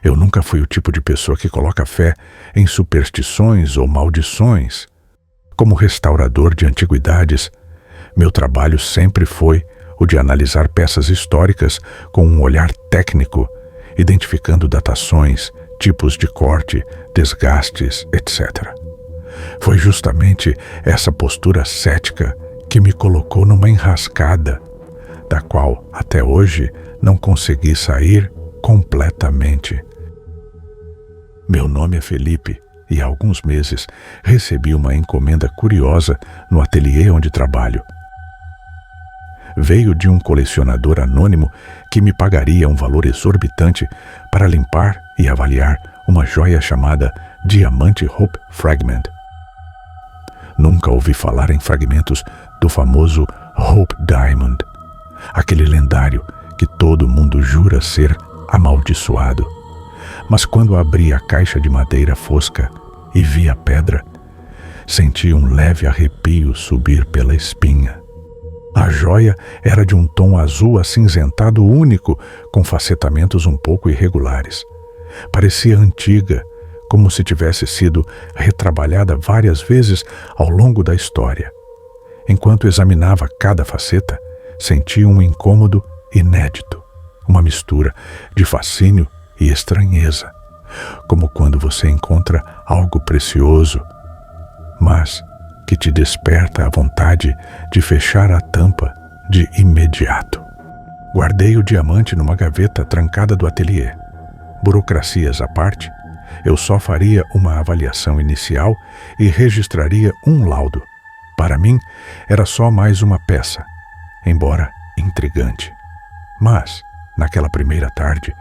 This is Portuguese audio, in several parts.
Eu nunca fui o tipo de pessoa que coloca fé em superstições ou maldições. Como restaurador de antiguidades, meu trabalho sempre foi o de analisar peças históricas com um olhar técnico, identificando datações, tipos de corte, desgastes, etc. Foi justamente essa postura cética que me colocou numa enrascada, da qual até hoje não consegui sair completamente. Meu nome é Felipe e há alguns meses recebi uma encomenda curiosa no ateliê onde trabalho. Veio de um colecionador anônimo que me pagaria um valor exorbitante para limpar e avaliar uma joia chamada Diamante Hope Fragment. Nunca ouvi falar em fragmentos do famoso Hope Diamond, aquele lendário que todo mundo jura ser amaldiçoado. Mas quando abri a caixa de madeira fosca e vi a pedra, senti um leve arrepio subir pela espinha. A joia era de um tom azul acinzentado único, com facetamentos um pouco irregulares. Parecia antiga, como se tivesse sido retrabalhada várias vezes ao longo da história. Enquanto examinava cada faceta, senti um incômodo inédito, uma mistura de fascínio e estranheza, como quando você encontra algo precioso, mas que te desperta a vontade de fechar a tampa de imediato. Guardei o diamante numa gaveta trancada do ateliê. Burocracias à parte, eu só faria uma avaliação inicial e registraria um laudo. Para mim, era só mais uma peça, embora intrigante. Mas, naquela primeira tarde,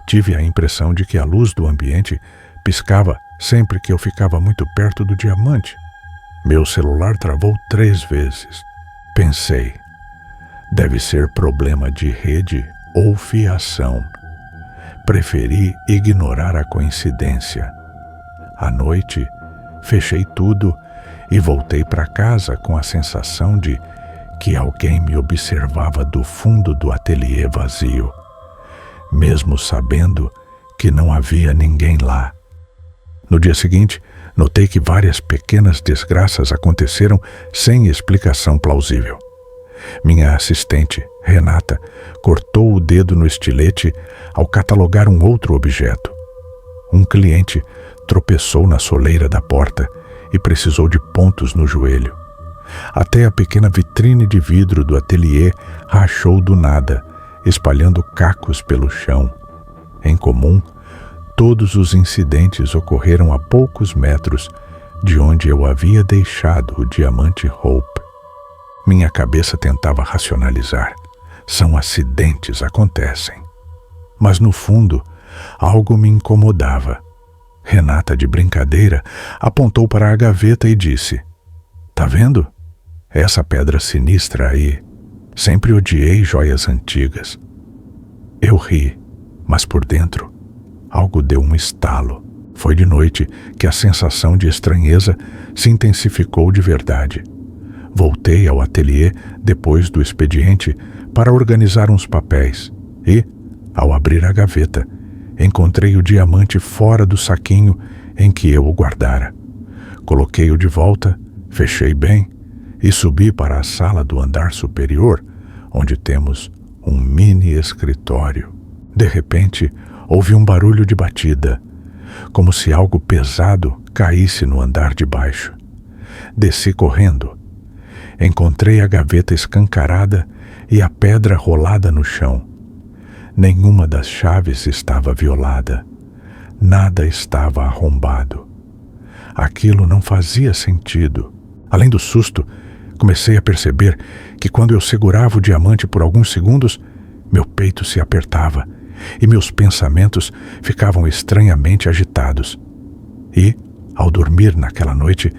tive a impressão de que a luz do ambiente piscava sempre que eu ficava muito perto do diamante. Meu celular travou 3 vezes. Pensei, deve ser problema de rede ou fiação. Preferi ignorar a coincidência. À noite, fechei tudo e voltei para casa com a sensação de que alguém me observava do fundo do ateliê vazio, mesmo sabendo que não havia ninguém lá. No dia seguinte, notei que várias pequenas desgraças aconteceram sem explicação plausível. Minha assistente, Renata, cortou o dedo no estilete ao catalogar um outro objeto. Um cliente tropeçou na soleira da porta e precisou de pontos no joelho. Até a pequena vitrine de vidro do ateliê rachou do nada, espalhando cacos pelo chão. Em comum, todos os incidentes ocorreram a poucos metros de onde eu havia deixado o diamante Hope. Minha cabeça tentava racionalizar. São acidentes, acontecem. Mas no fundo, algo me incomodava. Renata, de brincadeira, apontou para a gaveta e disse: "Tá vendo? Essa pedra sinistra aí. Sempre odiei joias antigas." Eu ri, mas por dentro, algo deu um estalo. Foi de noite que a sensação de estranheza se intensificou de verdade. Voltei ao ateliê depois do expediente para organizar uns papéis e, ao abrir a gaveta, encontrei o diamante fora do saquinho em que eu o guardara. Coloquei-o de volta, fechei bem e subi para a sala do andar superior, onde temos um mini escritório. De repente, houve um barulho de batida, como se algo pesado caísse no andar de baixo. Desci correndo. Encontrei a gaveta escancarada e a pedra rolada no chão. Nenhuma das chaves estava violada. Nada estava arrombado. Aquilo não fazia sentido. Além do susto, comecei a perceber que quando eu segurava o diamante por alguns segundos, meu peito se apertava e meus pensamentos ficavam estranhamente agitados. E, ao dormir naquela noite,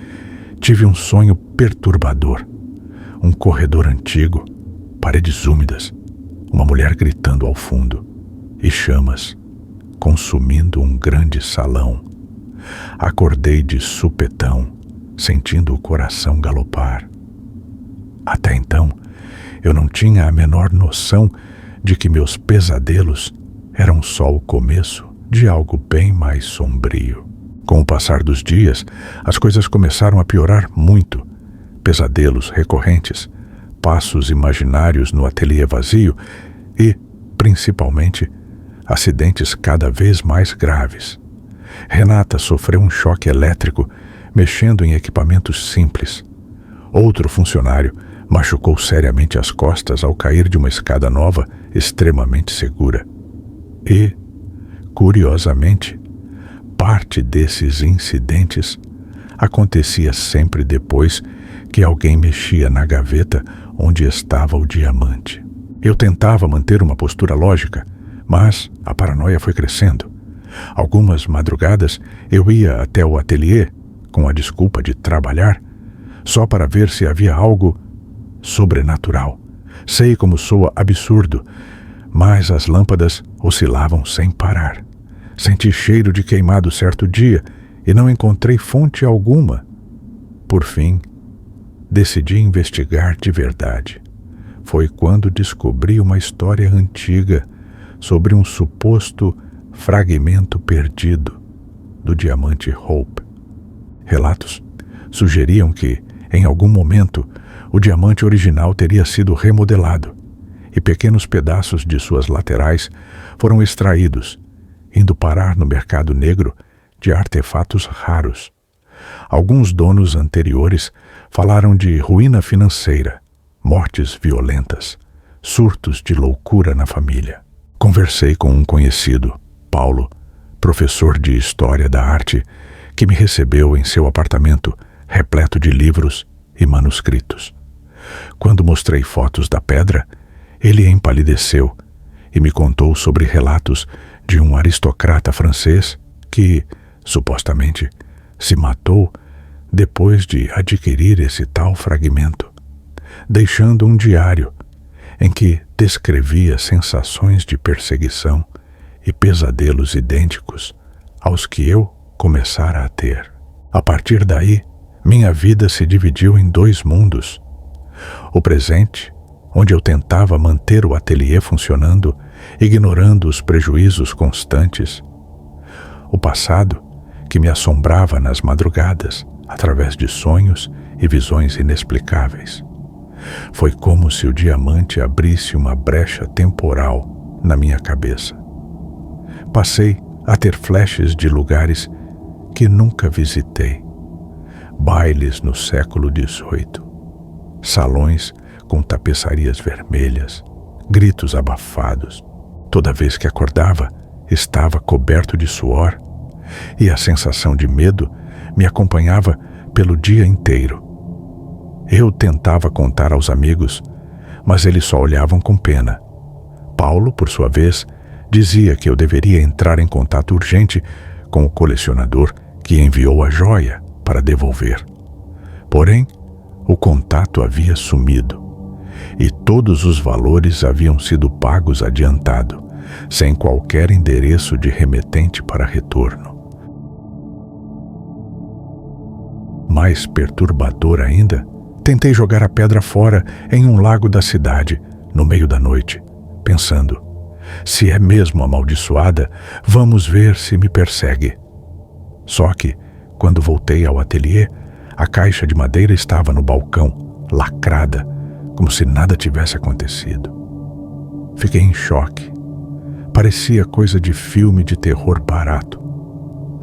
tive um sonho perturbador. Um corredor antigo, paredes úmidas, uma mulher gritando ao fundo e chamas consumindo um grande salão. Acordei de supetão, sentindo o coração galopar. Até então, eu não tinha a menor noção de que meus pesadelos eram só o começo de algo bem mais sombrio. Com o passar dos dias, as coisas começaram a piorar muito. Pesadelos recorrentes, passos imaginários no ateliê vazio e, principalmente, acidentes cada vez mais graves. Renata sofreu um choque elétrico mexendo em equipamentos simples. Outro funcionário machucou seriamente as costas ao cair de uma escada nova extremamente segura. E, curiosamente, parte desses incidentes acontecia sempre depois que alguém mexia na gaveta onde estava o diamante. Eu tentava manter uma postura lógica, mas a paranoia foi crescendo. Algumas madrugadas eu ia até o ateliê, com a desculpa de trabalhar, só para ver se havia algo sobrenatural. Sei como soa absurdo, mas as lâmpadas oscilavam sem parar. Senti cheiro de queimado certo dia e não encontrei fonte alguma. Por fim, decidi investigar de verdade. Foi quando descobri uma história antiga sobre um suposto fragmento perdido do diamante Hope. Relatos sugeriam que, em algum momento, o diamante original teria sido remodelado e pequenos pedaços de suas laterais foram extraídos, indo parar no mercado negro de artefatos raros. Alguns donos anteriores falaram de ruína financeira, mortes violentas, surtos de loucura na família. Conversei com um conhecido, Paulo, professor de História da Arte, que me recebeu em seu apartamento repleto de livros e manuscritos. Quando mostrei fotos da pedra, ele empalideceu e me contou sobre relatos de um aristocrata francês que, supostamente, se matou depois de adquirir esse tal fragmento, deixando um diário em que descrevia sensações de perseguição e pesadelos idênticos aos que eu começara a ter. A partir daí, minha vida se dividiu em dois mundos. O presente, onde eu tentava manter o ateliê funcionando, ignorando os prejuízos constantes. O passado, que me assombrava nas madrugadas, através de sonhos e visões inexplicáveis. Foi como se o diamante abrisse uma brecha temporal na minha cabeça. Passei a ter flashes de lugares que nunca visitei. Bailes no século XVIII, salões com tapeçarias vermelhas, gritos abafados. Toda vez que acordava, estava coberto de suor e a sensação de medo me acompanhava pelo dia inteiro. Eu tentava contar aos amigos, mas eles só olhavam com pena. Paulo, por sua vez, dizia que eu deveria entrar em contato urgente com o colecionador que enviou a joia para devolver. Porém, o contato havia sumido e todos os valores haviam sido pagos adiantado, sem qualquer endereço de remetente para retorno. Mais perturbador ainda, tentei jogar a pedra fora em um lago da cidade, no meio da noite, pensando: se é mesmo amaldiçoada, vamos ver se me persegue. Só que, quando voltei ao ateliê, a caixa de madeira estava no balcão, lacrada, como se nada tivesse acontecido. Fiquei em choque. Parecia coisa de filme de terror barato,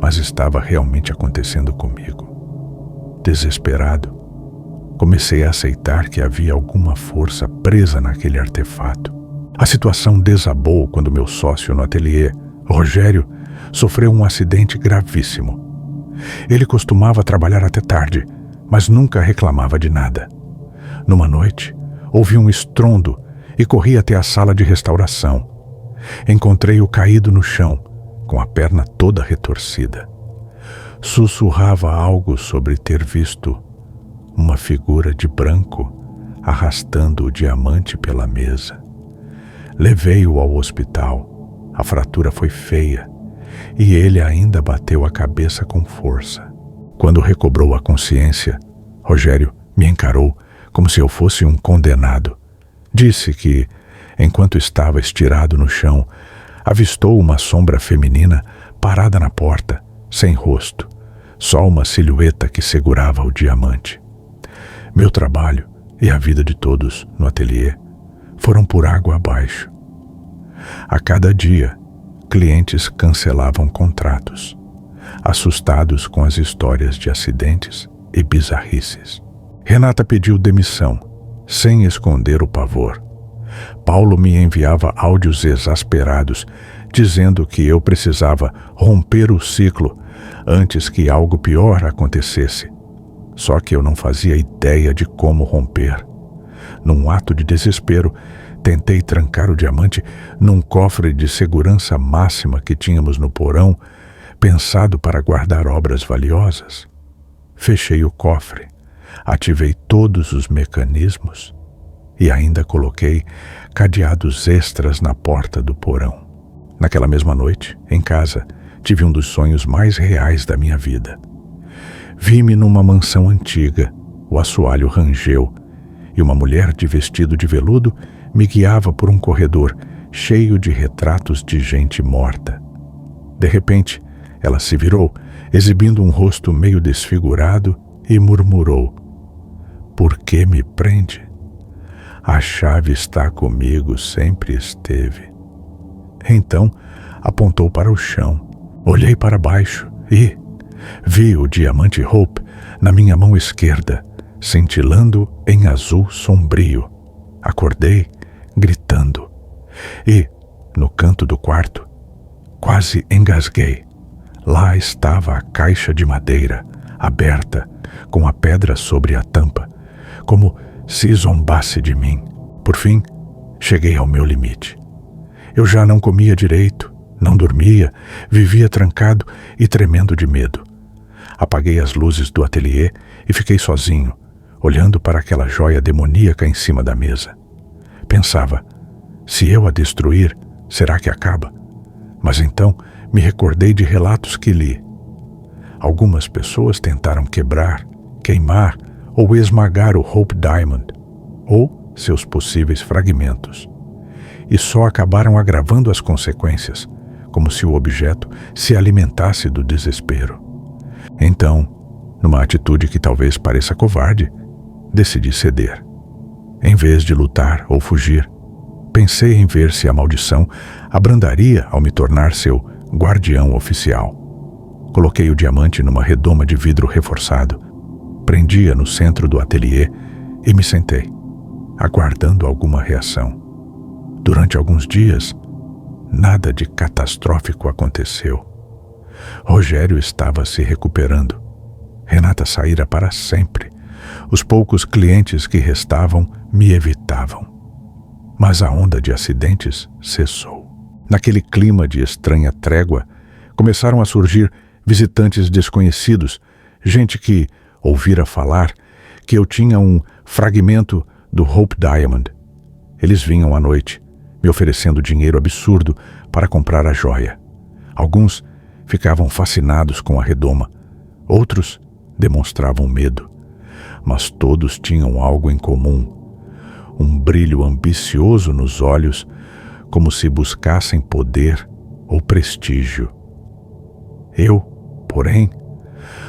mas estava realmente acontecendo comigo. Desesperado, comecei a aceitar que havia alguma força presa naquele artefato. A situação desabou quando meu sócio no ateliê, Rogério, sofreu um acidente gravíssimo. Ele costumava trabalhar até tarde, mas nunca reclamava de nada. Numa noite, ouvi um estrondo e corri até a sala de restauração. Encontrei-o caído no chão, com a perna toda retorcida. Sussurrava algo sobre ter visto uma figura de branco arrastando o diamante pela mesa. Levei-o ao hospital. A fratura foi feia e ele ainda bateu a cabeça com força. Quando recobrou a consciência, Rogério me encarou como se eu fosse um condenado. Disse que, enquanto estava estirado no chão, avistou uma sombra feminina parada na porta, sem rosto, só uma silhueta que segurava o diamante. Meu trabalho e a vida de todos no ateliê foram por água abaixo. A cada dia, clientes cancelavam contratos, assustados com as histórias de acidentes e bizarrices. Renata pediu demissão, sem esconder o pavor. Paulo me enviava áudios exasperados, dizendo que eu precisava romper o ciclo antes que algo pior acontecesse. Só que eu não fazia ideia de como romper. Num ato de desespero, tentei trancar o diamante num cofre de segurança máxima que tínhamos no porão, pensado para guardar obras valiosas. Fechei o cofre, ativei todos os mecanismos e ainda coloquei cadeados extras na porta do porão. Naquela mesma noite, em casa, tive um dos sonhos mais reais da minha vida. Vi-me numa mansão antiga, o assoalho rangeu, e uma mulher de vestido de veludo me guiava por um corredor cheio de retratos de gente morta. De repente, ela se virou, exibindo um rosto meio desfigurado, e murmurou: "Por que me prende? A chave está comigo, sempre esteve." Então, apontou para o chão. Olhei para baixo e vi o diamante Hope na minha mão esquerda, cintilando em azul sombrio. Acordei, gritando. E, no canto do quarto, quase engasguei. Lá estava a caixa de madeira, aberta, com a pedra sobre a tampa, como se zombasse de mim. Por fim, cheguei ao meu limite. Eu já não comia direito, não dormia, vivia trancado e tremendo de medo. Apaguei as luzes do ateliê e fiquei sozinho, olhando para aquela joia demoníaca em cima da mesa. Pensava, se eu a destruir, será que acaba? Mas então me recordei de relatos que li. Algumas pessoas tentaram quebrar, queimar ou esmagar o Hope Diamond, ou seus possíveis fragmentos, e só acabaram agravando as consequências, como se o objeto se alimentasse do desespero. Então, numa atitude que talvez pareça covarde, decidi ceder. Em vez de lutar ou fugir, pensei em ver se a maldição abrandaria ao me tornar seu guardião oficial. Coloquei o diamante numa redoma de vidro reforçado, prendi-a no centro do ateliê e me sentei, aguardando alguma reação. Durante alguns dias, nada de catastrófico aconteceu. Rogério estava se recuperando. Renata saíra para sempre. Os poucos clientes que restavam me evitavam. Mas a onda de acidentes cessou. Naquele clima de estranha trégua, começaram a surgir visitantes desconhecidos, gente que ouvira falar que eu tinha um fragmento do Hope Diamond. Eles vinham à noite, me oferecendo dinheiro absurdo para comprar a joia. Alguns ficavam fascinados com a redoma, outros demonstravam medo. Mas todos tinham algo em comum: um brilho ambicioso nos olhos, como se buscassem poder ou prestígio. Eu, porém,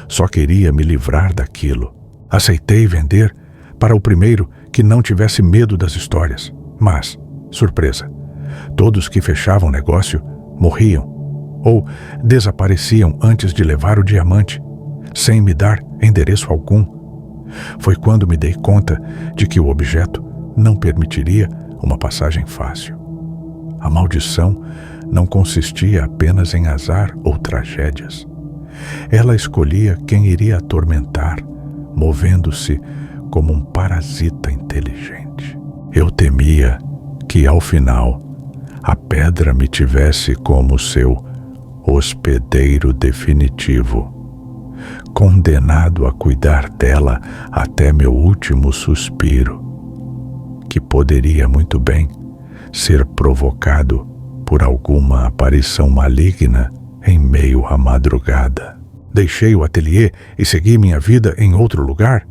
só queria me livrar daquilo. Aceitei vender para o primeiro que não tivesse medo das histórias. Mas, surpresa, todos que fechavam negócio morriam ou desapareciam antes de levar o diamante, sem me dar endereço algum. Foi quando me dei conta de que o objeto não permitiria uma passagem fácil. A maldição não consistia apenas em azar ou tragédias. Ela escolhia quem iria atormentar, movendo-se como um parasita inteligente. Eu temia que, ao final, a pedra me tivesse como seu hospedeiro definitivo, condenado a cuidar dela até meu último suspiro, que poderia muito bem ser provocado por alguma aparição maligna em meio à madrugada. Deixei o ateliê e segui minha vida em outro lugar?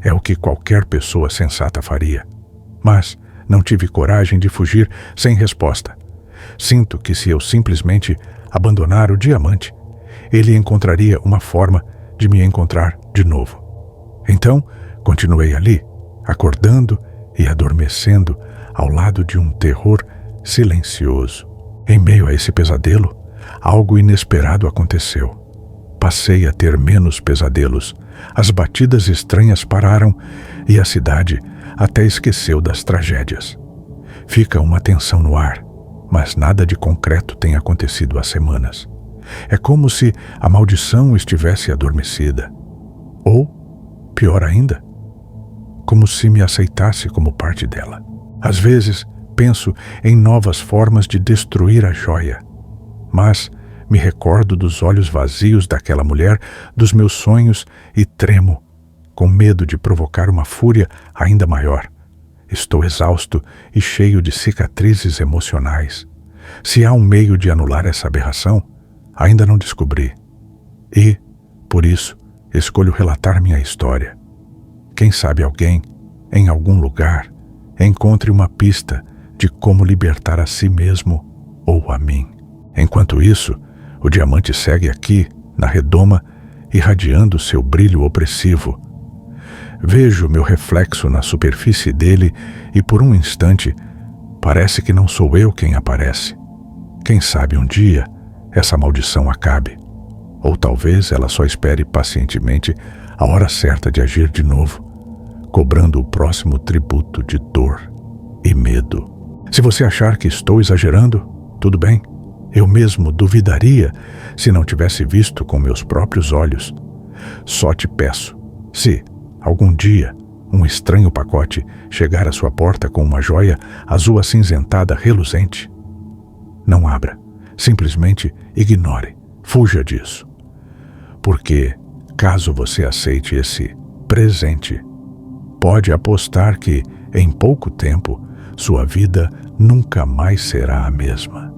É o que qualquer pessoa sensata faria. Mas não tive coragem de fugir sem resposta. Sinto que se eu simplesmente abandonar o diamante, ele encontraria uma forma de me encontrar de novo. Então, continuei ali, acordando e adormecendo ao lado de um terror silencioso. Em meio a esse pesadelo, algo inesperado aconteceu. Passei a ter menos pesadelos. As batidas estranhas pararam e a cidade até esqueceu das tragédias. Fica uma tensão no ar, mas nada de concreto tem acontecido há semanas. É como se a maldição estivesse adormecida. Ou, pior ainda, como se me aceitasse como parte dela. Às vezes, penso em novas formas de destruir a joia, mas me recordo dos olhos vazios daquela mulher, dos meus sonhos e tremo, com medo de provocar uma fúria ainda maior. Estou exausto e cheio de cicatrizes emocionais. Se há um meio de anular essa aberração, ainda não descobri. E, por isso, escolho relatar minha história. Quem sabe alguém, em algum lugar, encontre uma pista de como libertar a si mesmo ou a mim. Enquanto isso, o diamante segue aqui, na redoma, irradiando seu brilho opressivo. Vejo meu reflexo na superfície dele e, por um instante, parece que não sou eu quem aparece. Quem sabe um dia essa maldição acabe. Ou talvez ela só espere pacientemente a hora certa de agir de novo, cobrando o próximo tributo de dor e medo. Se você achar que estou exagerando, tudo bem. Eu mesmo duvidaria se não tivesse visto com meus próprios olhos. Só te peço, se algum dia um estranho pacote chegar à sua porta com uma joia azul acinzentada reluzente, não abra. Simplesmente ignore. Fuja disso. Porque, caso você aceite esse presente, pode apostar que, em pouco tempo, sua vida nunca mais será a mesma.